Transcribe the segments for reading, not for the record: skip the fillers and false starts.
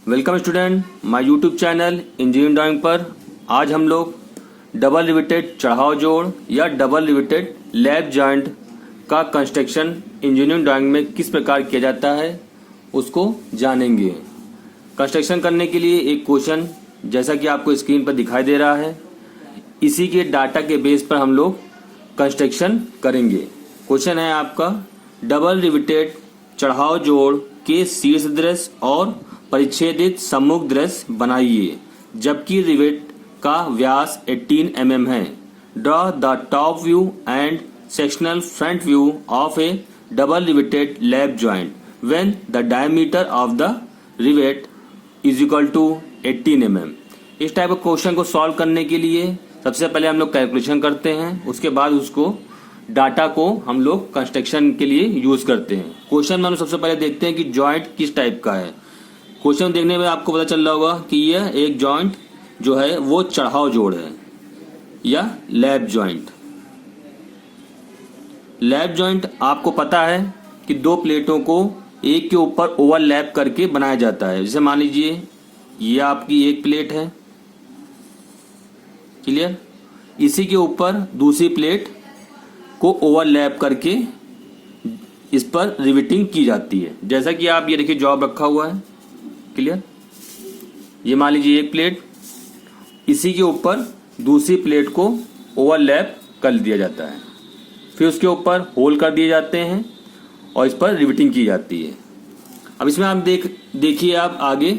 Welcome student my YouTube channel engineering drawing पर। आज हम लोग डबल रिवेटेड चढ़ाव जोड़ या डबल रिवेटेड लैप जॉइंट का कंस्ट्रक्शन इंजीनियरिंग ड्राइंग में किस प्रकार किया जाता है उसको जानेंगे। कंस्ट्रक्शन करने के लिए एक क्वेश्चन जैसा कि आपको स्क्रीन पर दिखाई दे रहा है, इसी के डाटा के बेस पर हम लोग कंस्ट्रक्शन करेंगे। क्वेश्चन है आपका, डबल रिवेटेड चढ़ाव जोड़ के शीर्ष दृश्य और परिच्छेदित सम्मुख दृश्य बनाइए जबकि रिवेट का व्यास 18 mm है। Draw the top view and sectional front view of a double riveted lap joint when the diameter of the rivet is equal to 18 mm। इस टाइप के क्वेश्चन को सॉल्व करने के लिए सबसे पहले हम लोग कैलकुलेशन करते हैं, उसके बाद उसको डाटा को हम लोग कंस्ट्रक्शन के लिए यूज करते हैं। क्वेश्चन में हम सबसे पहले देखते हैं कि जॉइंट किस टाइप का है। क्वेश्चन देखने में आपको पता चल रहा होगा कि यह एक जॉइंट जो है वो चढ़ाव जोड़ है या लैप जॉइंट। लैप जॉइंट आपको पता है कि दो प्लेटों को एक के ऊपर ओवरलैप करके बनाया जाता है। जैसे मान लीजिए ये आपकी एक प्लेट है, क्लियर, इसी के ऊपर दूसरी प्लेट को ओवरलैप करके इस पर रिवेटिंग की जाती है। जैसा कि आप ये देखिए जॉब रखा हुआ है, क्लियर, ये मान लीजिए एक प्लेट, इसी के ऊपर दूसरी प्लेट को ओवरलैप कर दिया जाता है, फिर उसके ऊपर होल कर दिए जाते हैं और इस पर रिवेटिंग की जाती है। अब इसमें आप देखिए आप आगे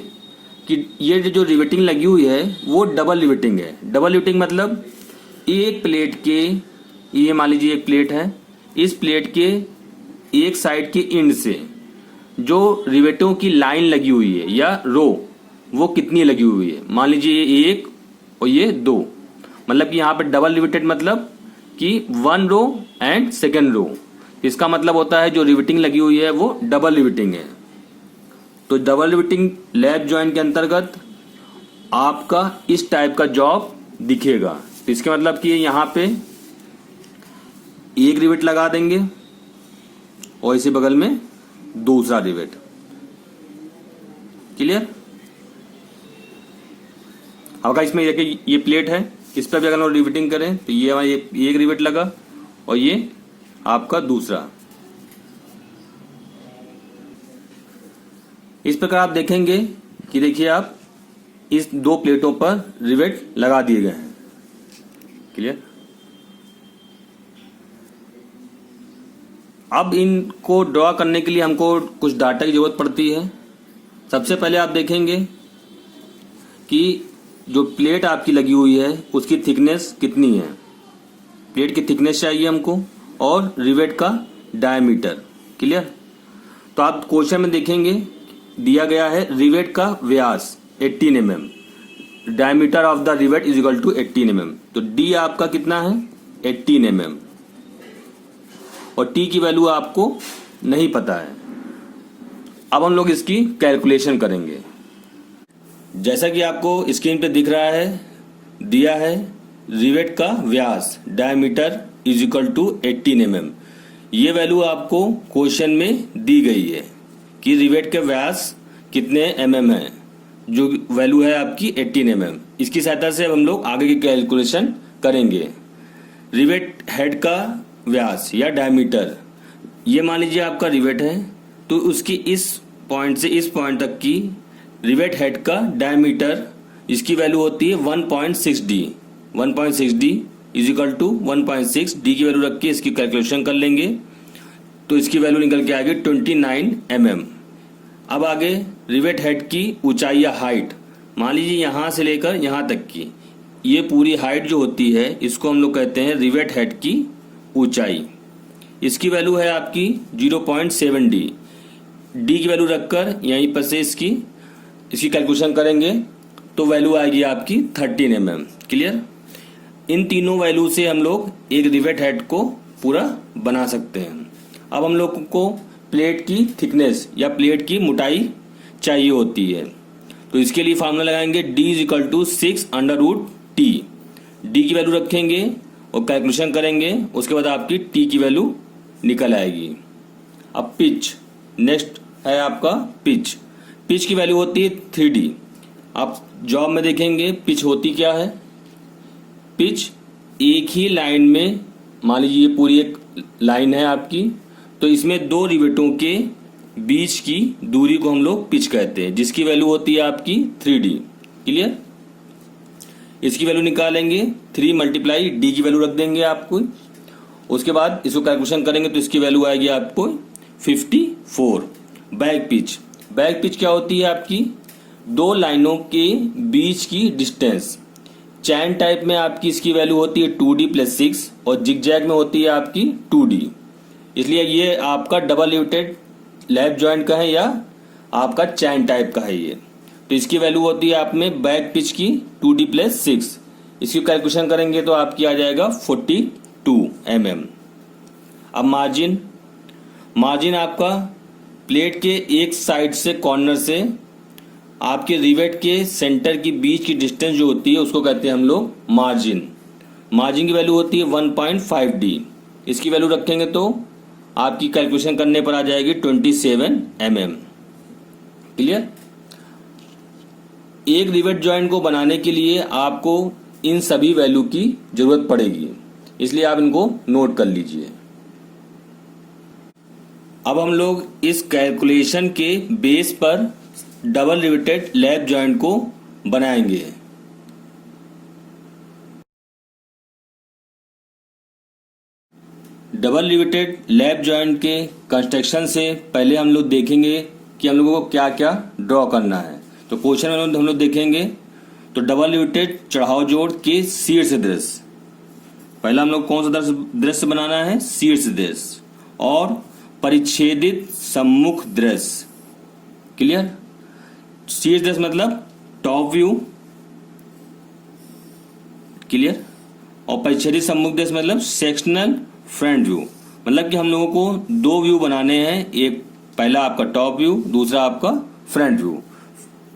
कि ये जो रिवेटिंग लगी हुई है वो डबल रिवेटिंग है। डबल रिवेटिंग मतलब एक प्लेट के, ये मान लीजिए एक प्लेट है, इस प्लेट के एक साइड के एंड से जो रिवेटों की लाइन लगी हुई है या रो वो कितनी लगी हुई है, मान लीजिए ये एक और ये दो, मतलब कि यहाँ पर डबल रिवेटेड मतलब कि one row and second row. इसका मतलब होता है जो रिवेटिंग लगी हुई है वो डबल रिवेटिंग है। तो डबल रिवेटिंग लैप जॉइंट के अंतर्गत आपका इस टाइप का जॉब दिखेगा। तो इसके मतलब कि यहाँ पे एक रिवेट लगा देंगे और इसी बगल में दूसरा रिवेट, क्लियर। अब अगर इसमें देखिए ये प्लेट है, इस पर भी अगर हम रिवेटिंग करें तो ये हमारा एक रिवेट लगा और ये आपका दूसरा। इस प्रकार आप देखेंगे कि देखिए आप इस दो प्लेटों पर रिवेट लगा दिए गए हैं, क्लियर। अब इनको ड्रॉ करने के लिए हमको कुछ डाटा की जरूरत पड़ती है। सबसे पहले आप देखेंगे कि जो प्लेट आपकी लगी हुई है उसकी थिकनेस कितनी है। प्लेट की थिकनेस चाहिए हमको और रिवेट का डायमीटर, क्लियर। तो आप क्वेश्चन में देखेंगे दिया गया है रिवेट का व्यास 18 mm, diameter of the rivet is equal to 18 mm। तो डी आपका कितना है 18 mm और टी की वैल्यू आपको नहीं पता है। अब हम लोग इसकी कैलकुलेशन करेंगे। जैसा कि आपको स्क्रीन पे दिख रहा है, दिया है रिवेट का व्यास diameter is equal to 18 mm। ये वैल्यू आपको क्वेश्चन में दी गई है कि रिवेट के व्यास कितने mm है, जो वैल्यू है आपकी 18 mm। इसकी सहायता से अब हम लोग आगे की कैलकुलेशन करेंगे। रिवेट हेड का व्यास या डायमीटर, ये मान लीजिए आपका रिवेट है, तो उसकी इस पॉइंट से इस पॉइंट तक की रिवेट हेड का डायमीटर, इसकी वैल्यू होती है 1.6d। 1.6d is equal to 1.6 d की वैल्यू रख के इसकी कैलकुलेशन कर लेंगे तो इसकी वैल्यू निकल के आएगी 29 mm। अब आगे रिवेट हेड की ऊंचाई या हाइट, मान लीजिए यहाँ से लेकर यहाँ तक की ये पूरी हाइट जो होती है इसको हम लोग कहते हैं रिवेट हेड की ऊंचाई। इसकी वैल्यू है आपकी 0.7d। डी की वैल्यू रखकर यहीं पर से इसकी कैलकुलेशन करेंगे तो वैल्यू आएगी आपकी 13 mm, क्लियर। इन तीनों वैल्यू से हम लोग एक रिवेट हेड को पूरा बना सकते हैं। अब हम लोग को प्लेट की थिकनेस या प्लेट की मोटाई चाहिए होती है, तो इसके लिए फार्मूला लगाएंगे d is equal to 6√t। D की वैल्यू रखेंगे और कैलकुलेशन करेंगे, उसके बाद आपकी टी की वैल्यू निकल आएगी। अब पिच, नेक्स्ट है आपका पिच। पिच की वैल्यू होती है 3D। आप जॉब में देखेंगे पिच होती क्या है। पिच एक ही लाइन में, मान लीजिए ये पूरी एक लाइन है आपकी, तो इसमें दो रिवेटों के बीच की दूरी को हम लोग पिच कहते हैं, जिसकी वैल्यू होती है आपकी 3D। क्लियर। इसकी वैल्यू निकालेंगे, 3 मल्टीप्लाई डी की वैल्यू रख देंगे आपको। उसके बाद इसको कैलकुलेशन करेंगे तो इसकी वैल्यू आएगी आपको 54। बैक पिच, बैक पिच क्या होती है आपकी, दो लाइनों के बीच की डिस्टेंस। चैन टाइप में आपकी इसकी वैल्यू होती है 2D + 6 और जिगजैग में होती है आपकी 2D। इसलिए ये आपका डबल रिवेटेड लैप जॉइंट का है या आपका चैन टाइप का है ये। तो इसकी वैल्यू होती है आप में बैक पिच की 2D + 6। इसकी कैलकुलेशन करेंगे तो आपकी आ जाएगा 42 mm। अब मार्जिन, मार्जिन आपका प्लेट के एक साइड से कॉर्नर से आपके रिवेट के सेंटर की बीच की डिस्टेंस जो होती है उसको कहते हैं हम लोग मार्जिन। मार्जिन की वैल्यू होती है 1.5D। इसकी वैल्यू रखेंगे तो आपकी कैलकुलेशन करने पर आ जाएगी 27 mm। क्लियर। एक रिवेट जॉइंट को बनाने के लिए आपको इन सभी वैल्यू की जरूरत पड़ेगी, इसलिए आप इनको नोट कर लीजिए। अब हम लोग इस कैलकुलेशन के बेस पर डबल रिवेटेड लैप जॉइंट को बनाएंगे। डबल रिवेटेड लैप जॉइंट के कंस्ट्रक्शन से पहले हम लोग देखेंगे कि हम लोगों को क्या क्या ड्रॉ करना है। तो क्वेश्चन में हम लोग देखेंगे तो डबल रिवेटेड चढ़ाव जोड़ के शीर्ष दृश्य। पहला हम लोग कौन सा दृश्य बनाना है, शीर्ष दृश्य और परिच्छेदित सम्मुख दृश्य। क्लियर। शीर्ष दृश्य मतलब टॉप व्यू। क्लियर। और परिच्छेदित सम्मुख दृश्य मतलब सेक्शनल फ्रंट व्यू। मतलब कि हम लोगों को दो व्यू बनाने हैं, एक पहला आपका टॉप व्यू, दूसरा आपका फ्रंट व्यू।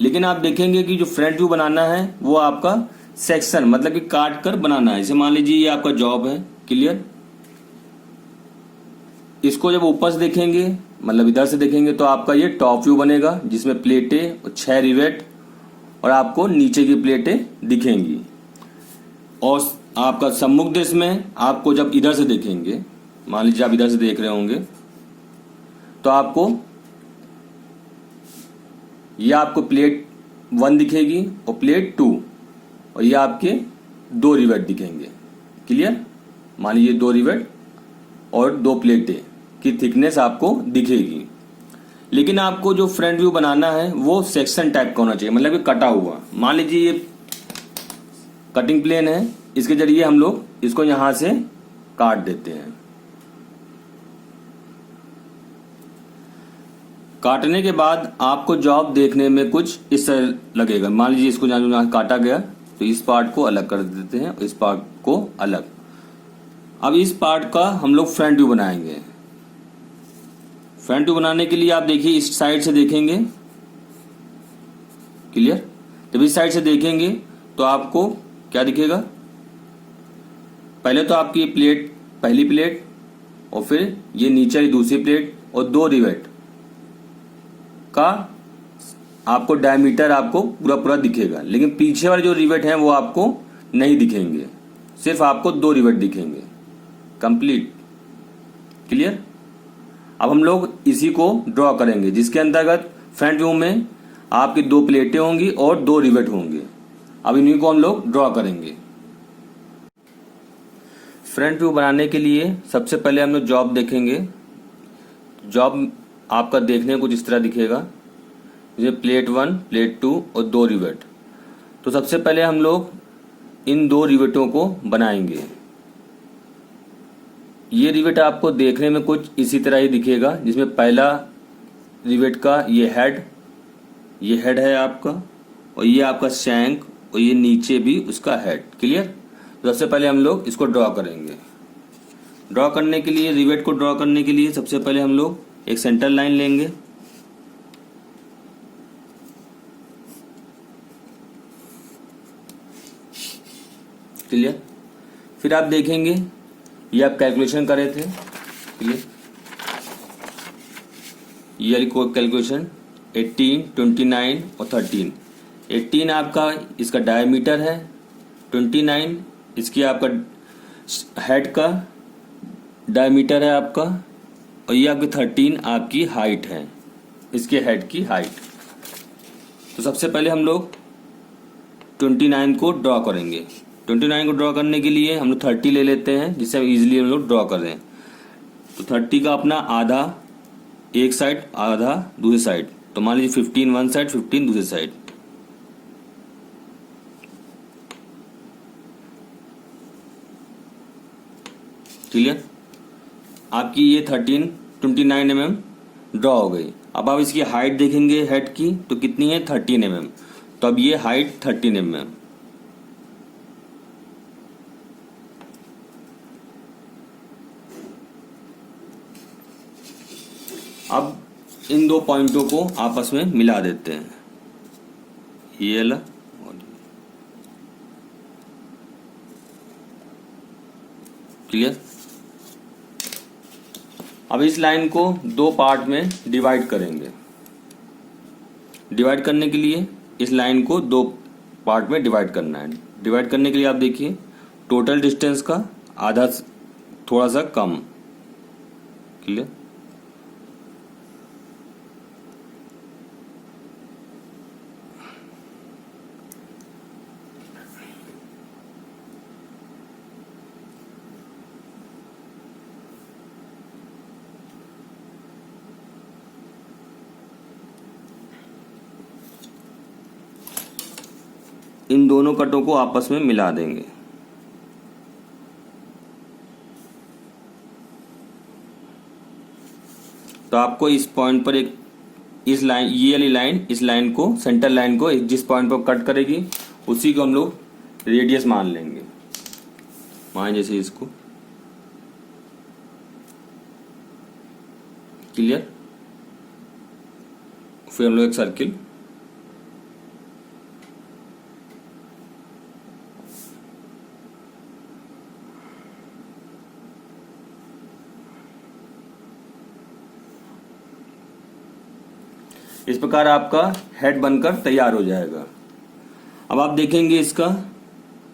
लेकिन आप देखेंगे कि जो फ्रंट व्यू बनाना है वो आपका सेक्शन मतलब कि काट कर बनाना है। जैसे मान लीजिए ये आपका जॉब है। क्लियर। इसको जब ऊपर से देखेंगे मतलब इधर से देखेंगे तो आपका ये टॉप व्यू बनेगा, जिसमें प्लेटें और 6 रिवेट और आपको नीचे की प्लेटें दिखेंगी। और आपका सम्मुख दृश्य में आपको जब इधर से देखेंगे, मान लीजिए आप इधर से देख रहे होंगे, तो आपको ये आपको प्लेट 1 दिखेगी और प्लेट 2 और ये आपके 2 रिवेट दिखेंगे। क्लियर। मान लीजिए 2 रिवेट और 2 प्लेटें की थिकनेस आपको दिखेगी। लेकिन आपको जो फ्रंट व्यू बनाना है वो सेक्शन टाइप का होना चाहिए, मतलब कि कटा हुआ। मान लीजिए ये कटिंग प्लेन है, इसके जरिए हम लोग इसको यहां से काट देते हैं। काटने के बाद आपको जॉब देखने में कुछ इस तरह लगेगा। मान लीजिए इसको जहां काटा गया तो इस पार्ट को अलग कर देते हैं और इस पार्ट को अलग। अब इस पार्ट का हम लोग फ्रंट व्यू बनाएंगे। फ्रंट व्यू बनाने के लिए आप देखिए इस साइड से देखेंगे। क्लियर। जब इस साइड से देखेंगे तो आपको क्या दिखेगा, पहले तो आपकी प्लेट, पहली प्लेट और फिर ये नीचे वाली दूसरी प्लेट और 2 रिवेट का आपको डायमीटर आपको पूरा पूरा दिखेगा। लेकिन पीछे वाले जो रिवेट हैं वो आपको नहीं दिखेंगे, सिर्फ आपको 2 रिवेट दिखेंगे। कंप्लीट। क्लियर। अब हम लोग इसी को ड्रॉ करेंगे, जिसके अंतर्गत फ्रंट व्यू में आपकी 2 प्लेटें होंगी और 2 रिवेट होंगे। अब इन्हीं को हम लोग ड्रॉ करेंगे। फ्रंट व्यू बनाने के लिए सबसे पहले हम लोग जॉब देखेंगे। जॉब आपका देखने को कुछ इस तरह दिखेगा, जैसे प्लेट 1, प्लेट 2 और 2 रिवेट। तो सबसे पहले हम लोग इन 2 रिवेटों को बनाएंगे। ये रिवेट आपको देखने में कुछ इसी तरह ही दिखेगा, जिसमें पहला रिवेट का ये हेड है आपका, और ये आपका शैंक, और ये नीचे भी उसका हेड। क्लियर। तो सबसे पहले हम लोग इसको ड्रॉ करेंगे। ड्रॉ करने के लिए, रिवेट को ड्रॉ करने के लिए सबसे पहले हम लोग एक सेंटर लाइन लेंगे। क्लियर। फिर आप देखेंगे ये आप कैलकुलेशन करे थे। क्लियर। ये कैलकुलेशन 18, 29 और 13। 18 आपका इसका डायमीटर है, 29 इसकी आपका हेड का डायमीटर है आपका, और ये आपकी 13 आपकी हाइट है, इसके हेड की हाइट। तो सबसे पहले हम लोग 29 को ड्रॉ करेंगे। 29 को ड्रॉ करने के लिए हम लोग 30 ले लेते हैं, जिससे इजीली हम लोग ड्रॉ करें। तो 30 का अपना आधा एक साइड, आधा दूसरी साइड, तो मान लीजिए 15 वन साइड, 15 दूसरी साइड। क्लियर? आपकी ये 29 mm ड्रॉ हो गई। अब आप इसकी हाइट देखेंगे हेड की, तो कितनी है? 13 mm। तो अब ये हाइट 13 mm। अब इन दो पॉइंटों को आपस में मिला देते हैं, ये वाला और क्लियर। अब इस लाइन को दो पार्ट में डिवाइड करेंगे। डिवाइड करने के लिए इस लाइन को दो पार्ट में डिवाइड करना है। डिवाइड करने के लिए आप देखिए, टोटल डिस्टेंस का आधा थोड़ा सा कम। क्लियर? इन दोनों कटों को आपस में मिला देंगे। तो आपको इस पॉइंट पर एक इस लाइन, ये वाली लाइन, इस लाइन को, सेंटर लाइन को जिस पॉइंट पर कट करेगी उसी को हम लोग रेडियस मान लेंगे। मान जैसे इसको। क्लियर? फिर हम लोग एक सर्किल, इस प्रकार आपका हेड बनकर तैयार हो जाएगा। अब आप देखेंगे इसका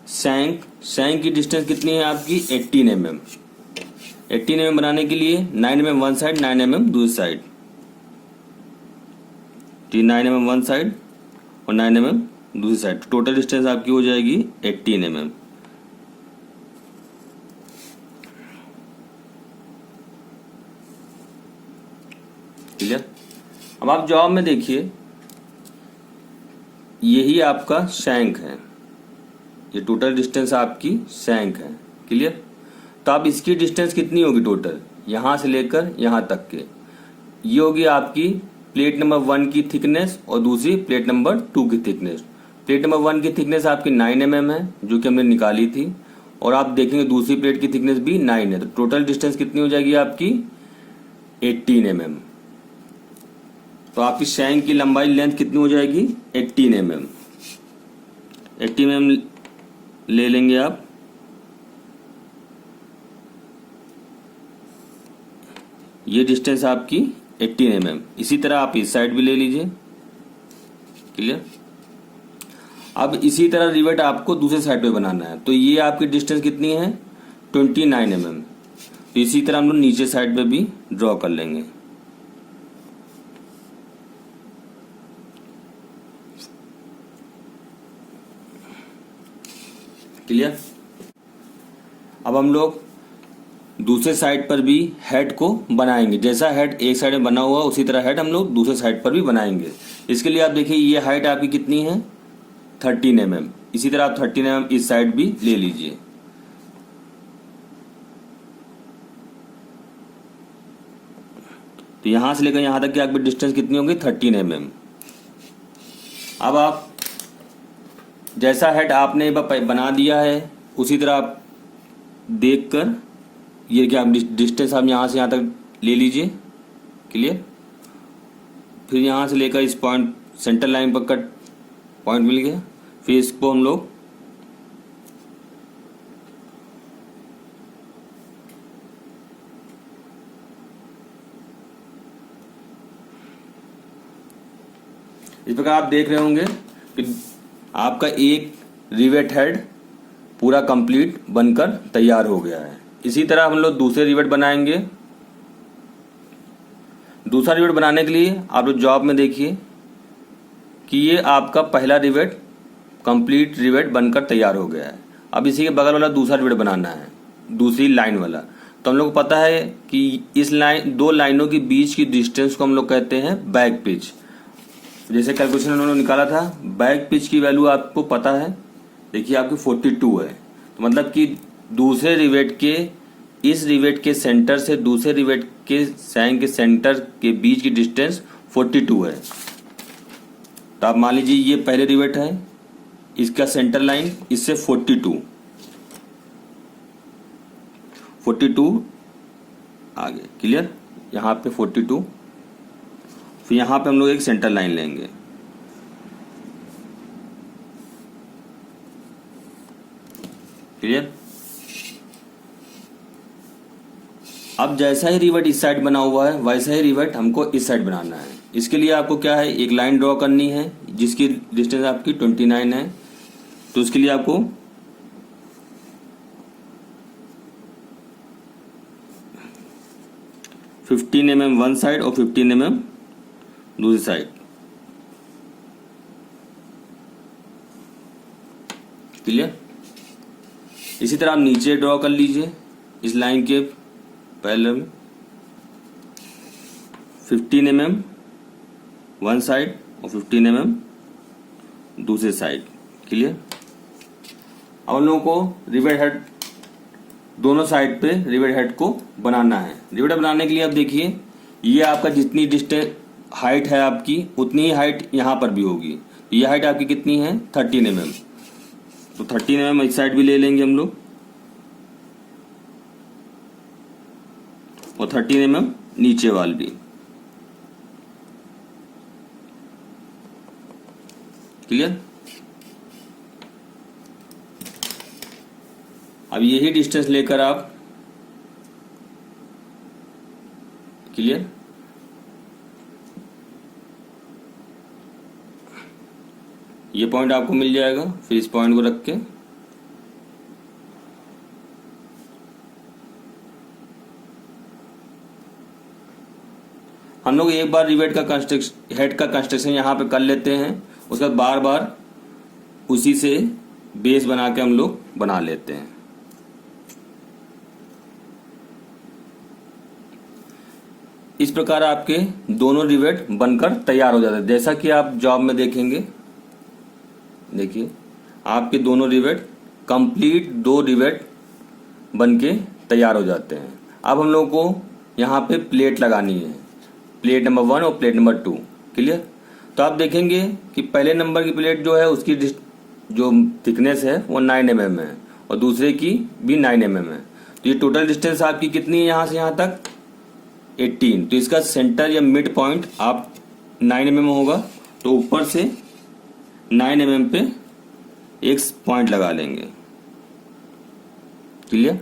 शैंक की डिस्टेंस कितनी है आपकी? 18 mm। 18 mm बनाने के लिए 9 mm वन साइड, 9 mm दूसरी साइड। 9 mm वन साइड और 9 mm दूसरी साइड। टोटल डिस्टेंस आपकी हो जाएगी 18 mm। क्लियर? अब आप जवाब में देखिए, यही आपका शैंक है, ये टोटल डिस्टेंस आपकी शैंक है। क्लियर? तो अब इसकी डिस्टेंस कितनी होगी टोटल, यहां से लेकर यहां तक के? ये होगी आपकी प्लेट नंबर 1 की थिकनेस और दूसरी प्लेट नंबर 2 की थिकनेस। प्लेट नंबर 1 की थिकनेस आपकी 9 mm है, जो कि हमने निकाली थी, और आप देखेंगे दूसरी प्लेट की थिकनेस भी 9 है। तो टोटल डिस्टेंस कितनी हो जाएगी आपकी? 18 mm। तो आपकी शैंक की लंबाई, लेंथ कितनी हो जाएगी? 18 mm। 18 mm ले लेंगे आप। ये डिस्टेंस आपकी 18 mm। इसी तरह आप इस साइड भी ले लीजिए। क्लियर? अब इसी तरह रिवेट आपको दूसरे साइड पे बनाना है। तो ये आपकी डिस्टेंस कितनी है? 29 mm। तो इसी तरह हम लोग नीचे साइड पे भी ड्रॉ कर लेंगे। क्लियर? अब हम लोग दूसरे साइड पर भी हेड को बनाएंगे। जैसा हेड एक साइड में बना हुआ उसी तरह हेड हम लोग दूसरे साइड पर भी बनाएंगे। इसके लिए आप देखिए, ये हाइट आपकी कितनी है? 13 mm। इसी तरह आप 13 mm इस साइड भी ले लीजिए। तो यहां से लेकर यहां तक की आपकी डिस्टेंस कितनी होगी? 13 mm। अब आप जैसा हेड आपने बना दिया है उसी तरह आप देखकर ये क्या डिस्टेंस आप यहाँ से यहाँ तक ले लीजिए। क्लियर? फिर यहाँ से लेकर इस पॉइंट, सेंटर लाइन पर कट पॉइंट मिल गया। फिर इसको हम लोग इस प्रकार आप देख रहे होंगे कि आपका एक रिवेट हेड पूरा कंप्लीट बनकर तैयार हो गया है। इसी तरह हम लोग दूसरे रिवेट बनाएंगे। दूसरा रिवेट बनाने के लिए आप लोग जॉब में देखिए कि ये आपका पहला रिवेट कंप्लीट रिवेट बनकर तैयार हो गया है। अब इसी के बगल वाला दूसरा रिवेट बनाना है, दूसरी लाइन वाला। तो हम लोग को पता है कि इस लाइन, दो लाइनों के बीच की डिस्टेंस को हम लोग कहते हैं बैक पिच। जैसे कैलकुलेशन उन्होंने निकाला था, बैक पिच की वैल्यू आपको पता है, देखिए आपकी 42 है। तो मतलब कि दूसरे रिवेट के, इस रिवेट के सेंटर से दूसरे रिवेट के सैंग के सेंटर के बीच की डिस्टेंस 42 है। तो आप मान लीजिए ये पहले रिवेट है, इसका सेंटर लाइन इससे 42 आगे, क्लियर। यहाँ पे 42, फिर यहाँ पे हम लोग एक सेंटर लाइन लेंगे, क्लियर। अब जैसा ही रिवेट इस साइड बना हुआ है वैसा ही रिवेट हमको इस साइड बनाना है। इसके लिए आपको क्या है, एक लाइन ड्रॉ करनी है जिसकी डिस्टेंस आपकी 29 है। तो उसके लिए आपको $15 mm वन साइड और 15 mm दूसरी साइड, क्लियर। इसी तरह आप नीचे ड्रॉ कर लीजिए इस लाइन के पैरेलल में 15 mm वन साइड और 15 mm दूसरी साइड, क्लियर। अब हम लोगों को रिवेट हेड दोनों साइड पे रिवेट हेड को बनाना है। रिवेट बनाने के लिए आप देखिए, ये आपका जितनी डिस्टेंस हाइट है आपकी उतनी ही हाइट यहाँ पर भी होगी। ये हाइट आपकी कितनी है, 13 mm। तो 13 mm इस साइड भी ले लेंगे हम लोग और 13 mm नीचे वाल भी, क्लियर। अब यही डिस्टेंस लेकर आप, क्लियर, ये पॉइंट आपको मिल जाएगा। फिर इस पॉइंट को रख के हम लोग एक बार रिवेट का कंस्ट्रक्शन, हेड का कंस्ट्रक्शन यहाँ पे कर लेते हैं, उसके बाद बार बार उसी से बेस बना के हम लोग बना लेते हैं। इस प्रकार आपके दोनों रिवेट बनकर तैयार हो जाते हैं। जैसा कि आप जॉब में देखेंगे, देखिए आपके दोनों रिवेट कंप्लीट, दो रिवेट बनके तैयार हो जाते हैं। अब हम लोगों को यहाँ पे प्लेट लगानी है, प्लेट नंबर 1 और प्लेट नंबर 2, क्लियर। तो आप देखेंगे कि पहले नंबर की प्लेट जो है उसकी जो थिकनेस है वो 9 mm है और दूसरे की भी 9 mm है। तो ये टोटल डिस्टेंस आपकी कितनी है यहाँ से यहाँ तक, 18। तो इसका सेंटर या मिड पॉइंट आप 9 mm होगा। तो ऊपर से 9 mm पे एक पॉइंट लगा लेंगे, क्लियर।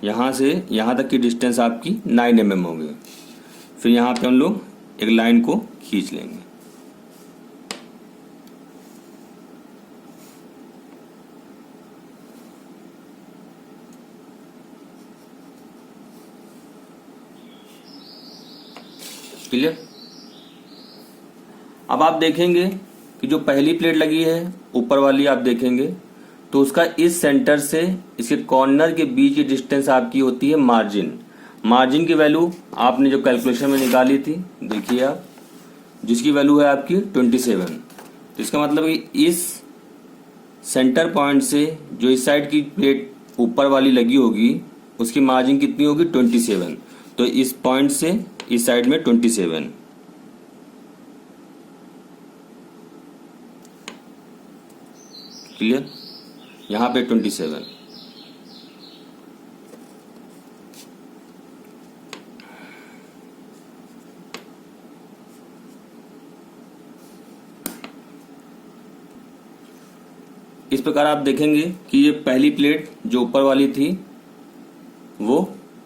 यहाँ से यहाँ तक की डिस्टेंस आपकी 9 mm होगी। फिर यहाँ पे हम लोग एक लाइन को खींच लेंगे, क्लियर। अब आप देखेंगे कि जो पहली प्लेट लगी है ऊपर वाली, आप देखेंगे तो उसका इस सेंटर से इसके कॉर्नर के बीच की डिस्टेंस आपकी होती है मार्जिन। मार्जिन की वैल्यू आपने जो कैलकुलेशन में निकाली थी, देखिए आप, जिसकी वैल्यू है आपकी 27। तो इसका मतलब कि इस सेंटर पॉइंट से जो इस साइड की प्लेट ऊपर वाली लगी होगी उसकी मार्जिन कितनी होगी, 27। तो इस पॉइंट से इस साइड में 27, क्लियर। यहाँ पे 27। इस प्रकार आप देखेंगे कि ये पहली प्लेट जो ऊपर वाली थी वो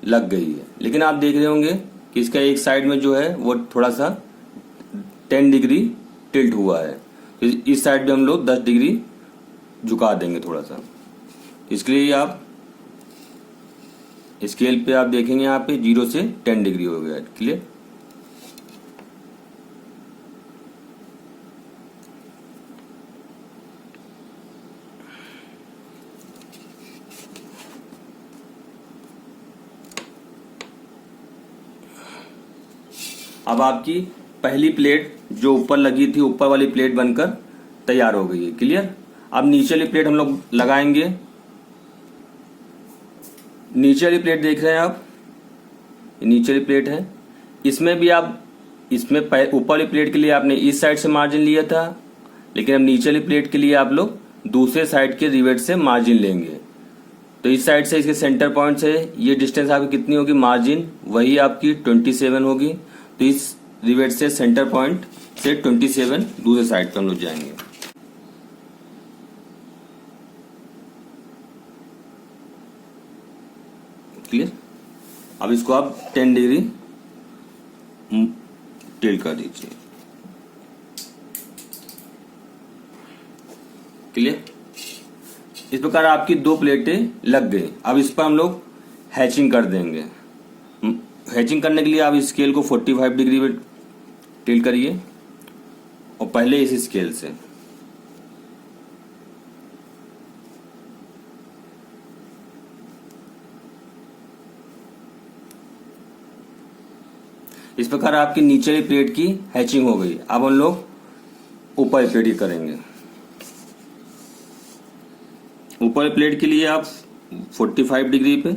लग गई है। लेकिन आप देख रहे होंगे कि इसका एक साइड में जो है वो थोड़ा सा 10 डिग्री टिल्ट हुआ है, तो इस साइड भी हम लोग 10 डिग्री झुका देंगे थोड़ा सा। इसके लिए आप स्केल पे आप देखेंगे यहाँ पे 0 से 10 डिग्री हो गया। क्लियर। अब आपकी पहली प्लेट जो ऊपर लगी थी, ऊपर वाली प्लेट बनकर तैयार हो गई है। क्लियर। अब नीचे वाली प्लेट हम लोग लगाएंगे। नीचे वाली प्लेट देख रहे हैं आप, नीचे वाली प्लेट है। इसमें भी आप, इसमें ऊपर वाली प्लेट के लिए आपने इस साइड से मार्जिन लिया था, लेकिन अब नीचे वाली प्लेट के लिए आप लोग दूसरे साइड के रिवेट से मार्जिन लेंगे। तो इस साइड से इसके सेंटर पॉइंट से ये डिस्टेंस आपकी कितनी होगी, मार्जिन वही आपकी 27 होगी। तो इस रिवेट से सेंटर पॉइंट से 27 दूसरे साइड पर हम लोग जाएंगे। क्लियर। अब इसको आप 10 डिग्री टिल्ट कर दीजिए। क्लियर। इस प्रकार आपकी 2 प्लेटें लग गई। अब इस पर हम लोग हैचिंग कर देंगे। हैचिंग करने के लिए आप स्केल को 45 डिग्री पे टिल्ट करिए और पहले इस स्केल से इस प्रकार आपकी नीचे वाली प्लेट की हैचिंग हो गई। अब हम लोग ऊपर प्लेट की करेंगे। ऊपर प्लेट के लिए आप 45 डिग्री पे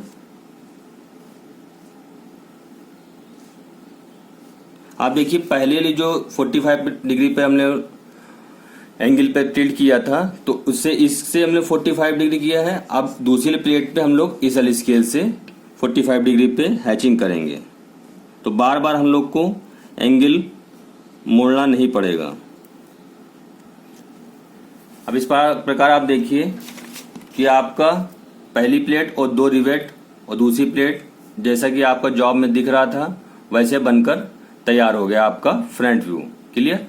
आप देखिए, पहले वाली जो 45 डिग्री पे हमने एंगल पे टिल्ट किया था, तो उससे इससे हमने 45 डिग्री किया है। अब दूसरी प्लेट पे हम लोग इस वाली स्केल से 45 डिग्री पे हैचिंग करेंगे। तो बार बार हम लोग को एंगल मोड़ना नहीं पड़ेगा। अब इस प्रकार आप देखिए कि आपका पहली प्लेट और 2 रिवेट और दूसरी प्लेट जैसा कि आपका जॉब में दिख रहा था वैसे बनकर तैयार हो गया आपका फ्रंट व्यू। क्लियर।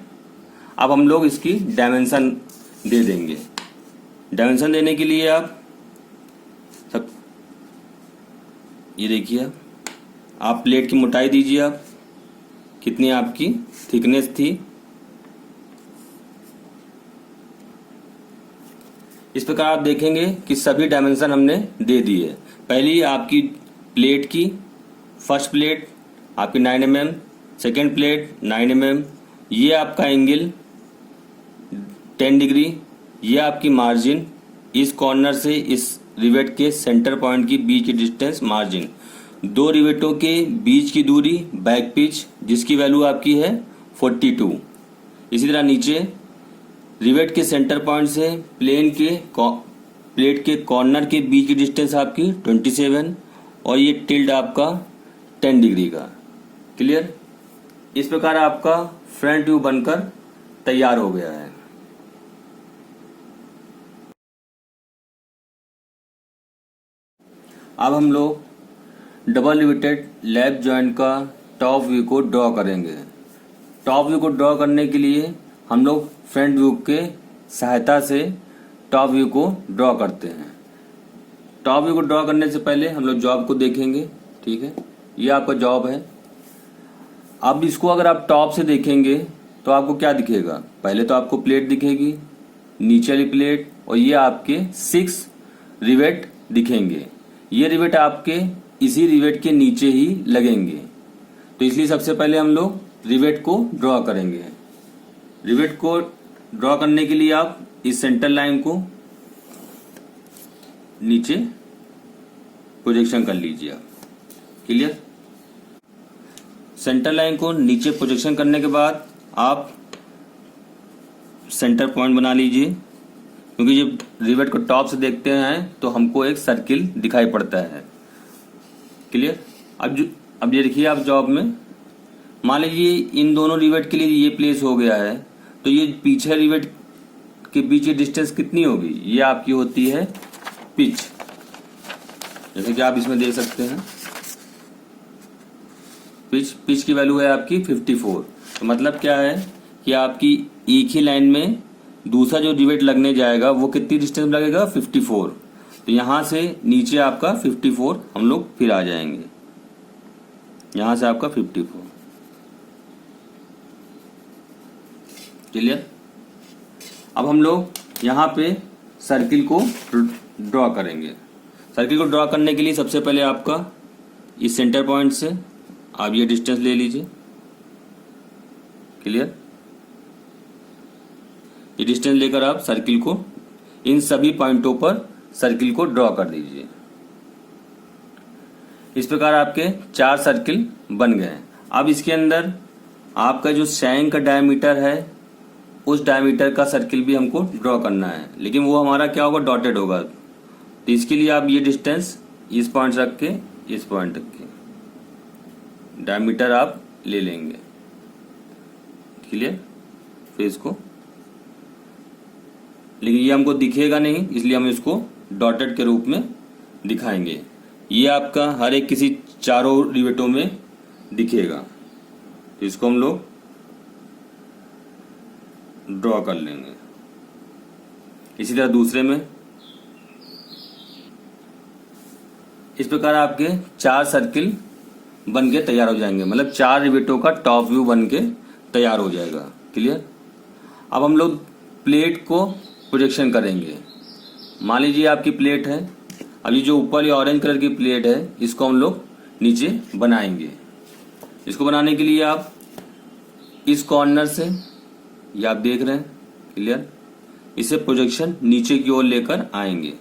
अब हम लोग इसकी डायमेंशन दे देंगे। डायमेंशन देने के लिए आप सब ये देखिए, आप प्लेट की मोटाई दीजिए, आप कितनी आपकी थिकनेस थी। इस प्रकार आप देखेंगे कि सभी डायमेंशन हमने दे दिए। पहली आपकी प्लेट की फर्स्ट प्लेट आपकी 9 mm, सेकेंड प्लेट 9 mm, ये आपका एंगल 10 डिग्री, ये आपकी मार्जिन, इस कॉर्नर से इस रिवेट के सेंटर पॉइंट की बीच की डिस्टेंस मार्जिन, 2 रिवेटों के बीच की दूरी बैक पिच जिसकी वैल्यू आपकी है 42। इसी तरह नीचे रिवेट के सेंटर पॉइंट से प्लेट के कॉर्नर के बीच की डिस्टेंस आपकी 27 और ये टिल्ट आपका 10 डिग्री का। क्लियर। इस प्रकार आपका फ्रंट व्यू बनकर तैयार हो गया है। अब हम लोग डबल रिवेटेड लैप जॉइंट का टॉप व्यू को ड्रॉ करेंगे। टॉप व्यू को ड्रॉ करने के लिए हम लोग फ्रंट व्यू के सहायता से टॉप व्यू को ड्रॉ करते हैं। टॉप व्यू को ड्रॉ करने से पहले हम लोग जॉब को देखेंगे। ठीक है, ये आपका जॉब है। अब इसको अगर आप टॉप से देखेंगे तो आपको क्या दिखेगा, पहले तो आपको प्लेट दिखेगी, नीचे वाली प्लेट, और ये आपके 6 रिवेट दिखेंगे। ये रिवेट आपके इसी रिवेट के नीचे ही लगेंगे। तो इसलिए सबसे पहले हम लोग रिवेट को ड्रॉ करेंगे। रिवेट को ड्रॉ करने के लिए आप इस सेंटर लाइन को नीचे प्रोजेक्शन कर लीजिए आप। क्लियर। सेंटर लाइन को नीचे प्रोजेक्शन करने के बाद आप सेंटर पॉइंट बना लीजिए, क्योंकि जब रिवेट को टॉप से देखते हैं तो हमको एक सर्किल दिखाई पड़ता है। क्लियर। अब ये देखिए आप जॉब में मान लीजिए इन दोनों रिवेट के लिए ये प्लेस हो गया है, तो ये पीछे रिवेट के बीच की डिस्टेंस कितनी होगी, ये आपकी होती है पिच। जैसे कि आप इसमें देख सकते हैं पिच की वैल्यू है आपकी 54। तो मतलब क्या है कि आपकी एक ही लाइन में दूसरा जो रिवेट लगने जाएगा वो कितनी डिस्टेंस में लगेगा, 54। तो यहां से नीचे आपका 54 हम लोग फिर आ जाएंगे, यहां से आपका 54। क्लियर। अब हम लोग यहाँ पे सर्किल को ड्रॉ करेंगे। सर्किल को ड्रॉ करने के लिए सबसे पहले आपका इस सेंटर पॉइंट से आप ये डिस्टेंस ले लीजिए। क्लियर। ये डिस्टेंस लेकर आप सर्किल को इन सभी पॉइंटों पर सर्किल को ड्रॉ कर दीजिए। इस प्रकार आपके 4 सर्किल बन गए। अब इसके अंदर आपका जो शैंक का डायमीटर है उस डायमीटर का सर्किल भी हमको ड्रॉ करना है, लेकिन वो हमारा क्या होगा, डॉटेड होगा। तो इसके लिए आप ये डिस्टेंस इस पॉइंट से रख के इस पॉइंट तक के डायमीटर आप ले लेंगे। क्लियर। फिर इसको, लेकिन ये हमको दिखेगा नहीं इसलिए हम इसको डॉटेड के रूप में दिखाएंगे। ये आपका हर एक किसी चारों रिवेटों में दिखेगा। तो इसको हम लोग ड्रॉ कर लेंगे। इसी तरह दूसरे में इस प्रकार आपके 4 सर्किल बन के तैयार हो जाएंगे, मतलब 4 रिवेटों का टॉप व्यू बन के तैयार हो जाएगा। क्लियर। अब हम लोग प्लेट को प्रोजेक्शन करेंगे। मान लीजिए आपकी प्लेट है, अभी जो ऊपर ये ऑरेंज कलर की प्लेट है इसको हम लोग नीचे बनाएंगे। इसको बनाने के लिए आप इस कॉर्नर से, ये आप देख रहे हैं, क्लियर, इसे प्रोजेक्शन नीचे की ओर लेकर आएंगे।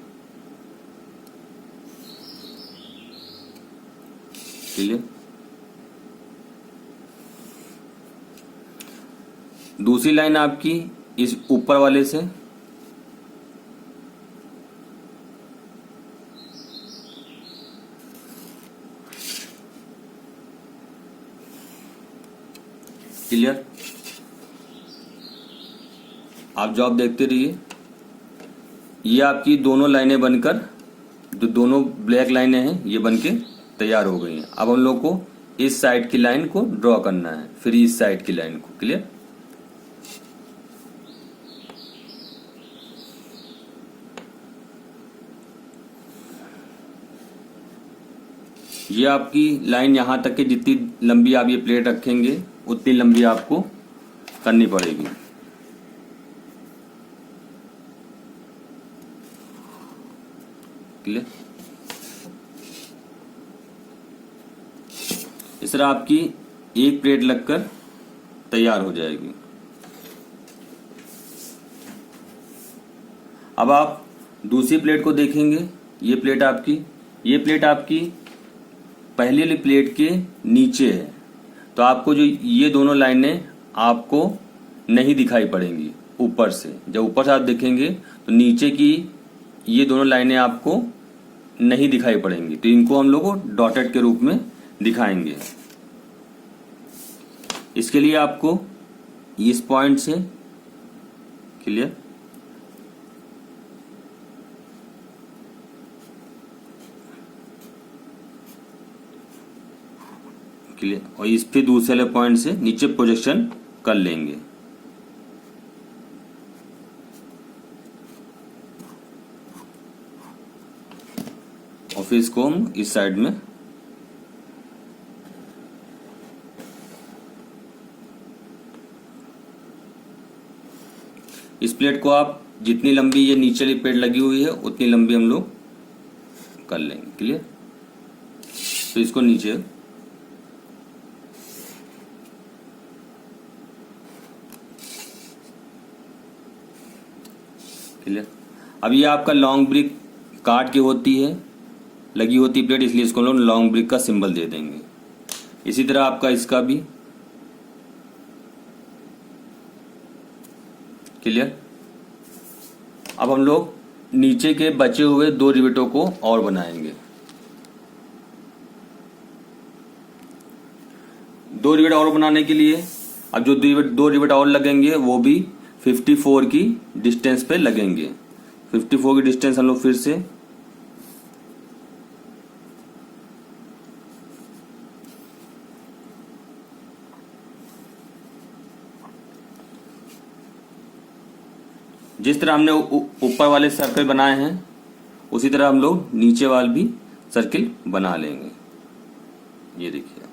क्लियर। दूसरी लाइन आपकी इस ऊपर वाले से क्लियर। आप जॉब देखते रहिए। ये आपकी दोनों लाइनें बनकर, जो दोनों ब्लैक लाइनें हैं ये बनके तैयार हो गई हैं। अब हम लोग को इस साइड की लाइन को ड्रॉ करना है, फिर इस साइड की लाइन को। क्लियर। ये आपकी लाइन यहां तक के जितनी लंबी आप ये प्लेट रखेंगे उतनी लंबी आपको करनी पड़ेगी। क्लियर। इस तरह आपकी एक प्लेट लगकर तैयार हो जाएगी। अब आप दूसरी प्लेट को देखेंगे। ये प्लेट आपकी पहली वाली प्लेट के नीचे है, तो आपको जो ये दोनों लाइनें आपको नहीं दिखाई पड़ेंगी ऊपर से। जब ऊपर से आप देखेंगे तो नीचे की ये दोनों लाइनें आपको नहीं दिखाई पड़ेंगी, तो इनको हम लोग डॉटेड के रूप में दिखाएंगे। इसके लिए आपको इस पॉइंट से, क्लियर, क्लियर, और इस पे दूसरे वाले पॉइंट से नीचे प्रोजेक्शन कर लेंगे। और फिर इसको हम इस साइड में इस प्लेट को आप जितनी लंबी ये नीचे वाली प्लेट लगी हुई है उतनी लंबी हम लोग कर लेंगे। क्लियर। तो इसको नीचे, क्लियर। अब ये आपका लॉन्ग ब्रिक काट के होती है, लगी होती प्लेट, इसलिए इसको हम लॉन्ग ब्रिक का सिंबल दे देंगे। इसी तरह आपका इसका भी। क्लियर। अब हम लोग नीचे के बचे हुए 2 रिवेटों को और बनाएंगे। 2 रिवेट और बनाने के लिए अब जो 2 रिवेट और लगेंगे वो भी 54 की डिस्टेंस पे लगेंगे। 54 की डिस्टेंस हम लोग फिर से जिस तरह हमने ऊपर वाले सर्कल बनाए हैं उसी तरह हम लोग नीचे वाले भी सर्किल बना लेंगे। ये देखिए,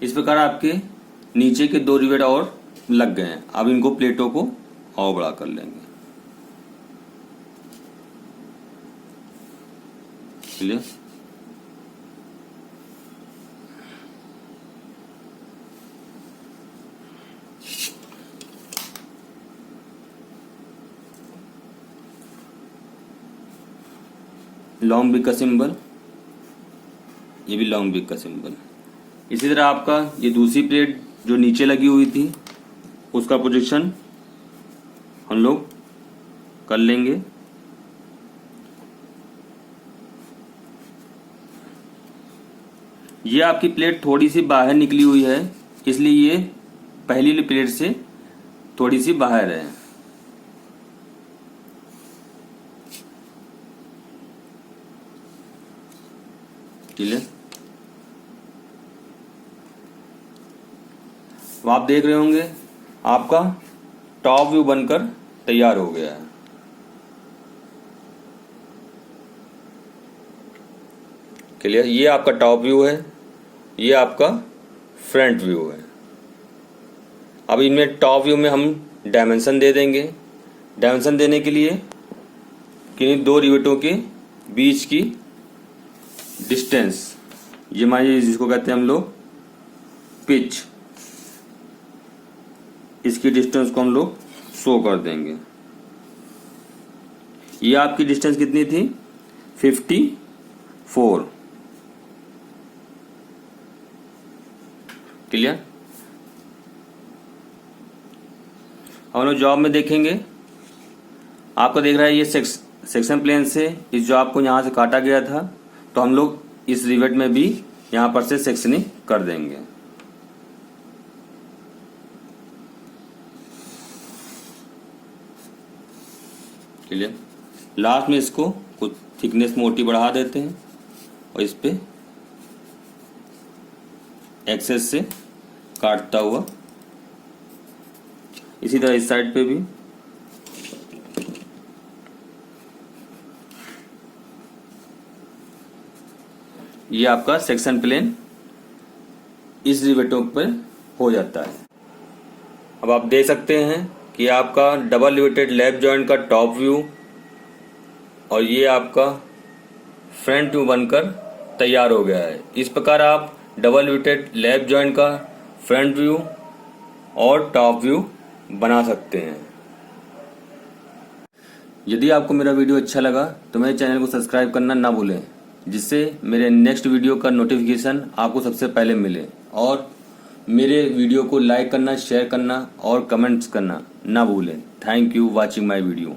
इस प्रकार आपके नीचे के 2 रिवेट और लग गए हैं। अब इनको प्लेटों को और बड़ा कर लेंगे। क्लियर? लॉन्ग बिग का सिंबल, ये भी लॉन्ग बिग का सिंबल। इसी तरह आपका ये दूसरी प्लेट जो नीचे लगी हुई थी उसका प्रोजेक्शन हम लोग कर लेंगे। ये आपकी प्लेट थोड़ी सी बाहर निकली हुई है, इसलिए ये पहली प्लेट से थोड़ी सी बाहर है। क्लियर? तो आप देख रहे होंगे आपका टॉप व्यू बनकर तैयार हो गया है। क्लियर? ये आपका टॉप व्यू है, ये आपका फ्रंट व्यू है। अब इनमें टॉप व्यू में हम डायमेंशन दे देंगे। डायमेंशन देने के लिए किन्हीं 2 रिवेटों के बीच की डिस्टेंस, ये मानिए जिसको कहते हैं हम लोग पिच, इसकी डिस्टेंस को हम लोग शो कर देंगे। ये आपकी डिस्टेंस कितनी थी? 54। क्लियर? हम लोग जॉब में देखेंगे, आपको देख रहा है ये सेक्शन प्लेन से इस जॉब को यहां से काटा गया था, तो हम लोग इस रिवेट में भी यहां पर से सेक्शनिंग कर देंगे। क्लियर? लास्ट में इसको कुछ थिकनेस मोटी बढ़ा देते हैं और इस पे एक्सेस से काटता हुआ, इसी तरह इस साइड पे भी। ये आपका सेक्शन प्लेन इस रिवेटों पर हो जाता है। अब आप देख सकते हैं कि आपका डबल रिवेटेड लैप जॉइंट का टॉप व्यू और ये आपका फ्रंट व्यू बनकर तैयार हो गया है। इस प्रकार आप डबल रिवेटेड लैप जॉइंट का फ्रंट व्यू और टॉप व्यू बना सकते हैं। यदि आपको मेरा वीडियो अच्छा लगा तो मेरे चैनल को सब्सक्राइब करना ना भूलें, जिससे मेरे नेक्स्ट वीडियो का नोटिफिकेशन आपको सबसे पहले मिले। और मेरे वीडियो को लाइक करना, शेयर करना और कमेंट्स करना ना भूलें। Thank you watching my video.